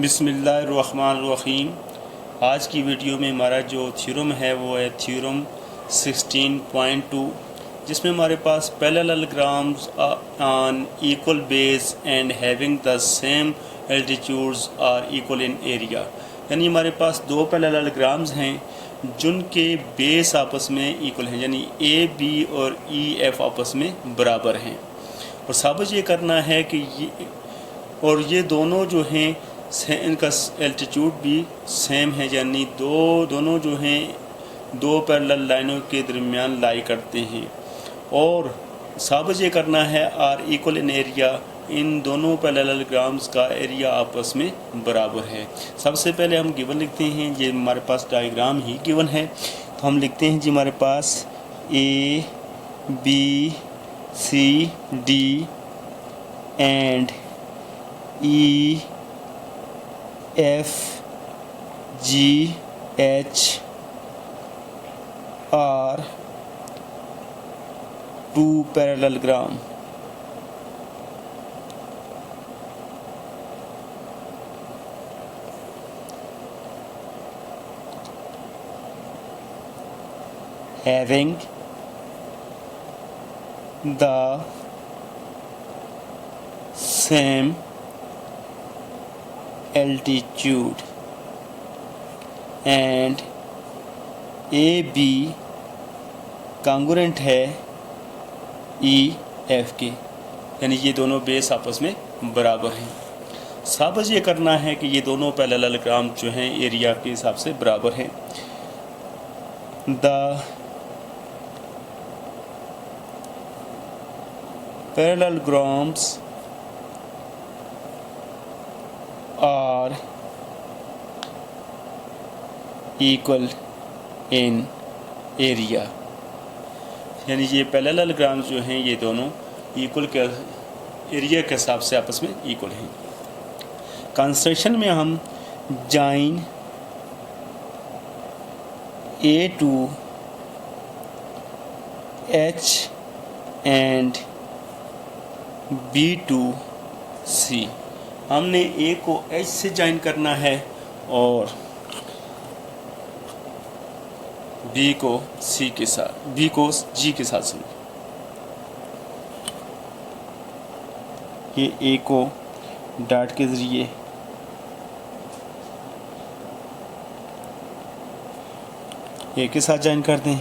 बिस्मिल्लाहिर्रहमानिर्रहीम। आज की वीडियो में हमारा जो थ्योरम है वो है थ्योरम 16.2, जिसमें हमारे पास parallelograms on equal base and having the same altitudes are equal in area. यानी हमारे पास दो पैरेललोग्राम्स हैं जिनके बेस आपस में इक्वल हैं, यानी ए बी और ई एफ आपस में बराबर हैं। और साबित ये करना है कि ये दोनों जो हैं इनका एल्टीट्यूड भी सेम है, यानी दोनों जो हैं दो पैरेलल लाइनों के दरमियान लाई करते हैं। और साबित ये करना है आर इक्वल इन एरिया, इन दोनों पैरेललोग्राम्स का एरिया आपस में बराबर है। सबसे पहले हम गिवन लिखते हैं, ये हमारे पास डायग्राम ही गिवन है, तो हम लिखते हैं जी हमारे पास A B C D and E F G H are two parallelogram. Having the same altitude and AB congruent है EF के, यानी ये दोनों बेस आपस में बराबर हैं। साबित ये करना है कि ये दोनों पैरेललोग्राम जो हैं एरिया के हिसाब से बराबर हैं। The parallelograms are equal in area, यानी ये पैरेललोग्राम्स जो हैं ये दोनों इक्वल के एरिया के हिसाब से आपस में इक्वल हैं। कंस्ट्रक्शन में हम join A to H and B to C, हमने ए को एच से ज्वाइन करना है और बी को सी के साथ, बी को जी के साथ सुन। ये ए को डॉट के जरिए ए के साथ ज्वाइन कर दें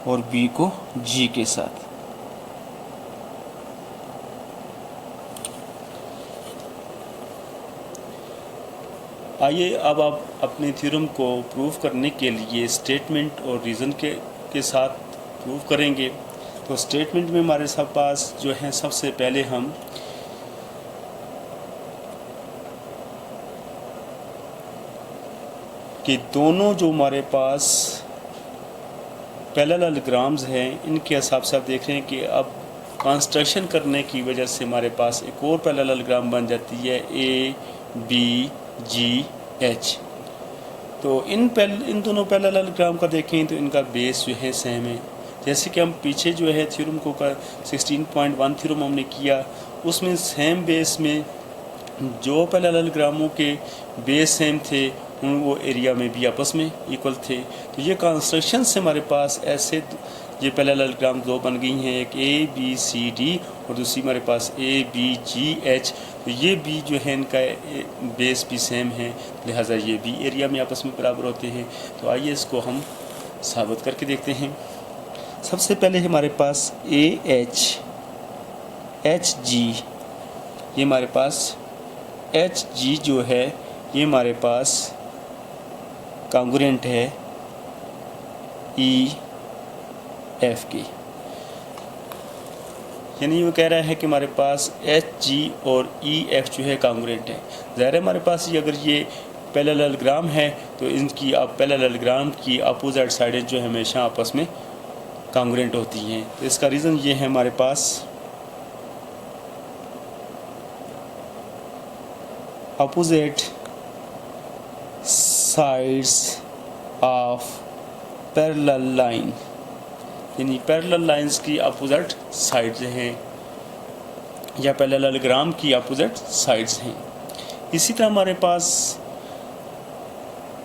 और बी को जी के साथ। आइए अब आप अपने थ्योरम को प्रूव करने के लिए स्टेटमेंट और रीज़न के साथ प्रूव करेंगे। तो स्टेटमेंट में हमारे पास जो है सबसे पहले हम कि दोनों जो हमारे पास पैरेललोग्राम्स हैं इनके हिसाब से आप देख रहे हैं कि अब कंस्ट्रक्शन करने की वजह से हमारे पास एक और पैरेललोग्राम बन जाती है ए बी जी एच। तो इन दोनों पैरेललोग्राम का देखें तो इनका बेस जो है सेम है। जैसे कि हम पीछे जो है थ्योरम को 16.1 थ्योरम हमने किया, उसमें सेम बेस में जो पैरेललोग्रामों के बेस सेम थे वो एरिया में भी आपस में इक्वल थे। तो ये कंस्ट्रक्शन से हमारे पास ऐसे ये पैरेललोग्राम दो बन गई हैं, एक ए बी सी डी और दूसरी हमारे पास ए बी जी एच। तो ये भी जो है इनका बेस भी सेम है, लिहाजा ये भी एरिया में आपस में बराबर होते हैं। तो आइए इसको हम साबित करके देखते हैं। सबसे पहले हमारे पास ए एच जी, ये हमारे पास एच जी जो है ये हमारे पास कॉन्ग्रुएंट है ई एफ की, यानी वो कह रहा है कि हमारे पास एच जी और ई एफ जो है कॉन्ग्रुएंट है। ज़ाहिर है हमारे पास ये अगर ये पैरेललोग्राम है तो इनकी पैरेललोग्राम की अपोजिट साइडें जो हमेशा आपस में कॉन्ग्रुएंट होती हैं। तो इसका रीज़न ये है हमारे पास opposite sides of parallel line, यानी पैरेलल लाइंस की अपोजिट साइड्स हैं या पैरेललोग्राम की अपोजिट साइड्स हैं। इसी तरह हमारे पास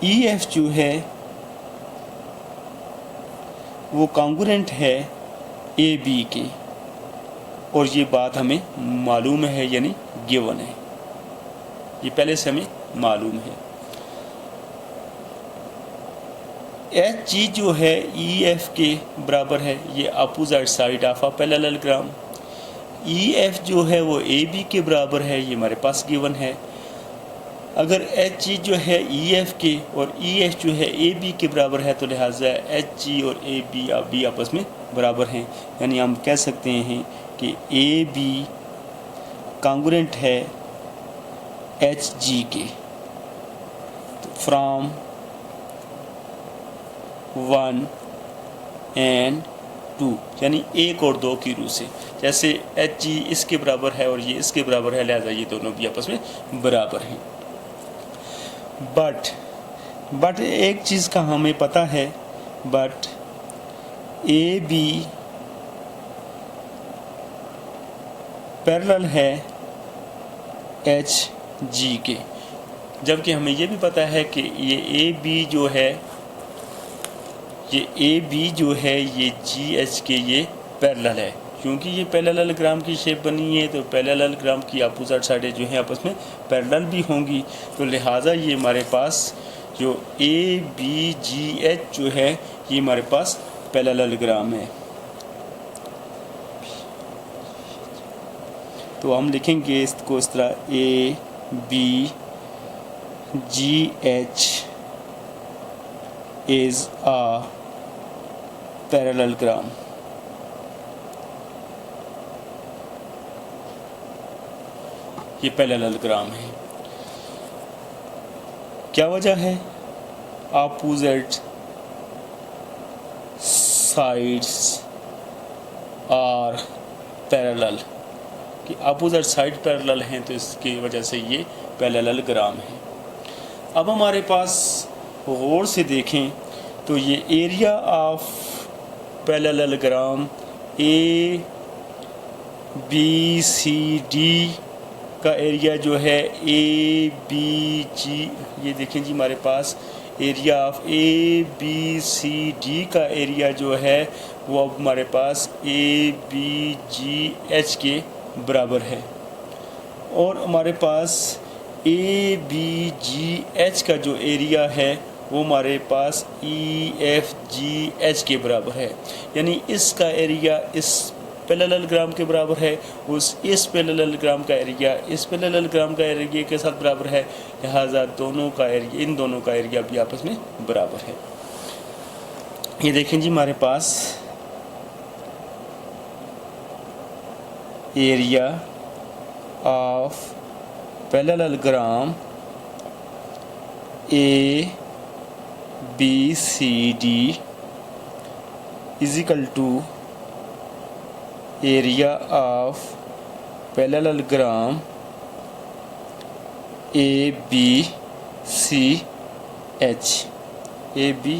ई एफ जो है वो कॉन्ग्रुएंट है ए बी के, और ये बात हमें मालूम है, यानी गिवन है, ये पहले से हमें मालूम है। एच जी जो है ई एफ के बराबर है, ये opposite side of a parallelogram. E F जो है वो ए बी के बराबर है, ये हमारे पास गिवन है। अगर एच जी जो है ई एफ के और ई एफ जो है ए बी के बराबर है, तो लिहाजा एच जी और ए बी आपस में बराबर हैं, यानी हम कह सकते हैं कि ए बी कॉन्ग्रुएंट है एच जी के। फ्रॉम 1 and 2, यानी 1 और 2 की रू से, जैसे एच जी इसके बराबर है और ये इसके बराबर है, लिहाजा ये दोनों भी आपस में बराबर हैं। बट एक चीज़ का हमें पता है, बट ए बी पैरेलल है एच जी के, जबकि हमें ये भी पता है कि ये ए बी जो है ये जी एच के ये पैरेलल है। क्योंकि ये पैरेललोग्राम की शेप बनी है, तो पैरेललोग्राम की अपोजिट साइडें जो हैं आपस में पैरेलल भी होंगी, तो लिहाजा ये हमारे पास जो ए बी जी एच जो है ये हमारे पास पैरेललोग्राम है। तो हम लिखेंगे इसको इस तरह, A B G H is a parallelogram. ये पैरेललोग्राम है। क्या वजह है? अपोजिट साइड्स आर पैरेलल, कि अपोजिट साइड पैरेलल हैं, तो इसकी वजह से ये पैरेललोग्राम है। अब हमारे पास गौर से देखें तो ये area of parallelogram A B C D का एरिया जो है ए बी जी, ये देखें जी हमारे पास area of A B C D का एरिया जो है वो अब हमारे पास ए बी जी एच के बराबर है, और हमारे पास ए बी जी एच का जो एरिया है वो हमारे पास ई एफ जी एच के बराबर है, यानी इसका एरिया इस पैरेललोग्राम के बराबर है, इस पैरेललोग्राम का एरिया इस पैरेललोग्राम का एरिया के साथ बराबर है, लिहाजा दोनों का एरिया, इन दोनों का एरिया भी आपस में बराबर है। ये देखें जी हमारे पास area of parallelogram A B C D is equal to area of parallelogram A B C H, A B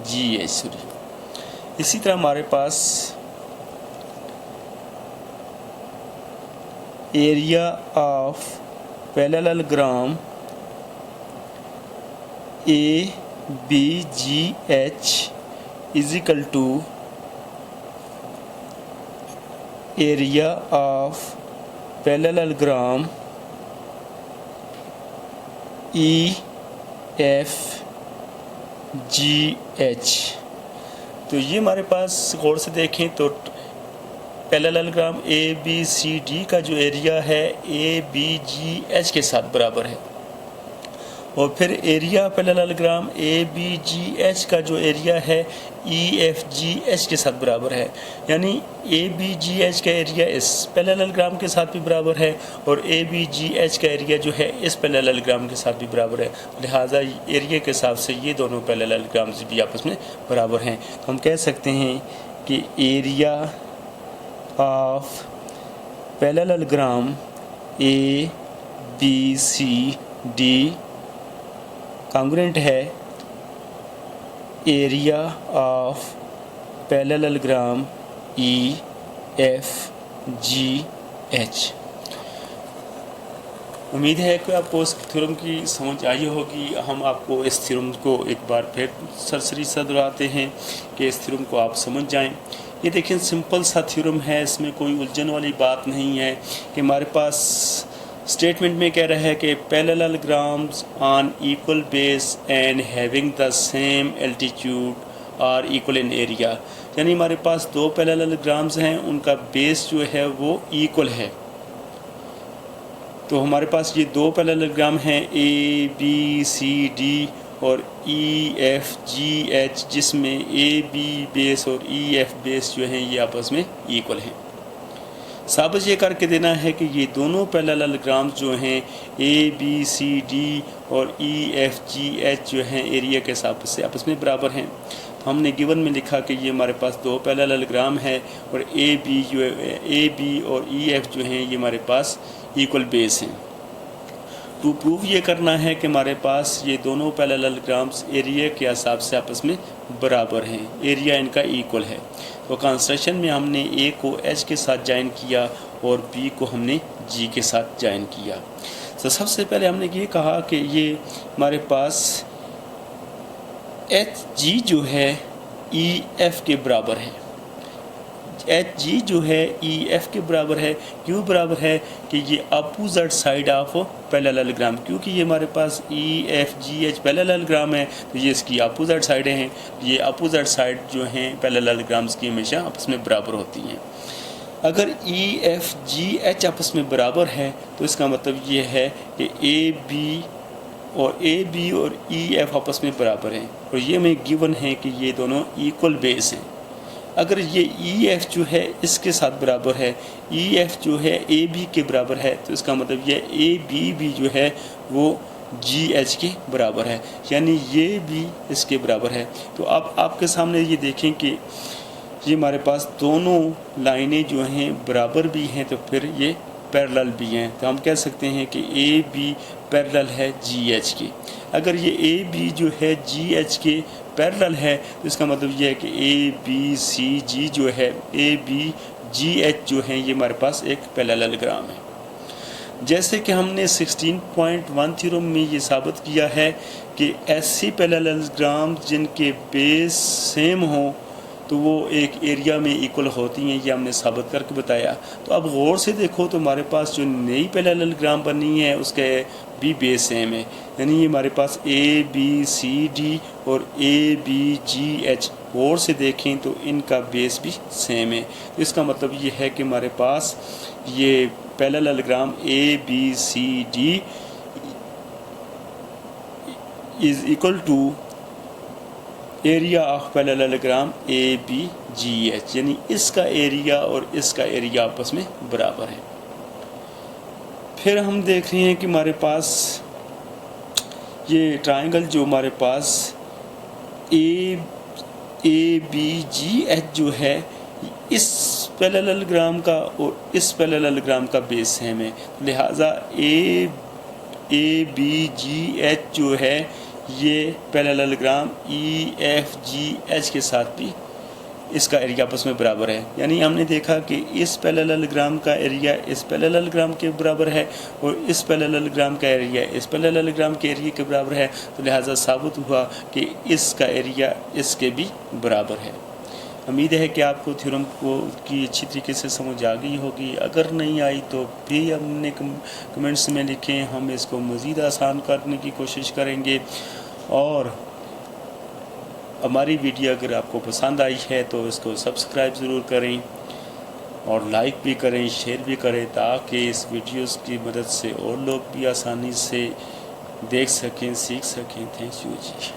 G H sorry. इसी तरह हमारे पास area of parallelogram A B G H is equal to area of parallelogram E F G H. तो ये हमारे पास गौर से देखें तो parallelogram A B C D का जो एरिया है ए बी जी एच के साथ बराबर है, और फिर area parallelogram A B G H का जो एरिया है ई एफ जी एच के साथ बराबर है, यानी ए बी जी एच का एरिया इस पैरेललोग्राम के साथ भी बराबर है और ए बी जी एच का एरिया जो है इस पैरेललोग्राम के साथ भी बराबर है, लिहाजा एरिया के हिसाब से ये दोनों पैरेललोग्राम भी आपस में बराबर हैं। तो हम कह सकते हैं कि area of parallelogram A B C D congruent है area of parallelogram E F G H. उम्मीद है कि आपको इस थ्योरम की समझ आई होगी। हम आपको इस थ्योरम को एक बार फिर सरसरी सा दोहराते हैं कि इस थ्योरम को आप समझ जाएं। ये देखिए सिंपल सा थ्योरम है, इसमें कोई उलझन वाली बात नहीं है कि हमारे पास स्टेटमेंट में कह रहा है कि parallelograms on equal base and having the same altitude are equal in area, यानी हमारे पास दो पैरेललोग्राम्स हैं, उनका बेस जो है वो इक्वल है। तो हमारे पास ये दो पैरेललोग्राम हैं ए बी सी डी और ई एफ जी एच, जिसमें ए बी बेस और ई एफ बेस जो हैं ये आपस में इक्वल हैं। साबित ये करके देना है कि ये दोनों पैरेललोग्राम्स जो हैं ए बी सी डी और ई एफ जी एच जो हैं एरिया के हिसाब से आपस में बराबर हैं। तो हमने गिवन में लिखा कि ये हमारे पास दो पैरेललोग्राम है और ए बी और ई एफ जो हैं ये हमारे पास इक्वल बेस हैं। टू प्रूव ये करना है कि हमारे पास ये दोनों पैरेललोग्राम्स एरिया के हिसाब से आपस में बराबर हैं, एरिया इनका इक्वल है। तो कंस्ट्रक्शन में हमने ए को एच के साथ ज्वाइन किया और बी को हमने जी के साथ ज्वाइन किया। तो सबसे पहले हमने ये कहा कि ये हमारे पास एच जी जो है ई एफ के बराबर है। एच जी जो है ई एफ के बराबर है। क्यों बराबर है? कि ये अपोजिट साइड ऑफ पैरेललोग्राम, क्योंकि ये हमारे पास E F G H parallelogram है तो ये इसकी अपोजिट साइडें हैं। ये अपोजिट साइड जो हैं पैरेललोग्राम्स की हमेशा आपस में बराबर होती हैं। अगर ई एफ जी एच आपस में बराबर है तो इसका मतलब ये है कि ए बी और ई एफ आपस में बराबर हैं और ये हमें गिवन है कि ये दोनों इक्वल बेस हैं। अगर ये ई एफ जो है इसके साथ बराबर है, ई एफ जो है ए बी के बराबर है, तो इसका मतलब ये ए बी भी जो है वो जी एच के बराबर है, यानी ये भी इसके बराबर है। तो अब आपके सामने ये देखें कि ये हमारे पास दोनों लाइनें जो हैं बराबर भी हैं तो फिर ये पैरेलल भी हैं। तो हम कह सकते हैं कि ए बी पैरेलल है जी एच के। अगर ये ए बी जो है जी एच के पैरेलल है तो इसका मतलब ये है कि ए बी सी जी जो है ए बी जी एच जो है ये हमारे पास एक पैरेललोग्राम है। जैसे कि हमने 16.1 थ्योरम में ये साबित किया है कि ऐसी पैरेललोग्राम जिनके बेस सेम हो तो वो एक एरिया में इक्वल होती हैं, ये हमने साबित करके बताया। तो अब गौर से देखो तो हमारे पास जो नई पैरेललोग्राम बनी है उसके भी बेस सेम है, यानी ये हमारे पास ए बी सी डी और ए बी जी एच, गौर से देखें तो इनका बेस भी सेम है। तो इसका मतलब ये है कि हमारे पास ये parallelogram A B C D is equal to area of parallelogram A B G H, यानी इसका एरिया और इसका एरिया आपस में बराबर है। फिर हम देख रहे हैं कि हमारे पास ये ट्रायंगल जो हमारे पास ए बी जी एच जो है इस पैरेललोग्राम का और इस पैरेललोग्राम का बेस सेम है, लिहाजा ए बी जी एच जो है ये parallelogram E F G H के साथ भी इसका एरिया आपस में बराबर है। यानी हमने देखा कि इस पैरेललोग्राम का एरिया इस पैरेललोग्राम के बराबर है और इस पैरेललोग्राम का एरिया इस पैरेललोग्राम के एरिया के बराबर है, तो लिहाजा साबित हुआ कि इसका एरिया इसके भी बराबर है। उम्मीद है कि आपको थ्योरम की अच्छी तरीके से समझ आ गई होगी। अगर नहीं आई तो भी हमने कमेंट्स में लिखें, हम इसको मज़ीद आसान करने की कोशिश करेंगे। और हमारी वीडियो अगर आपको पसंद आई है तो इसको सब्सक्राइब ज़रूर करें और लाइक भी करें, शेयर भी करें, ताकि इस वीडियोस की मदद से और लोग भी आसानी से देख सकें, सीख सकें। Thank you ji.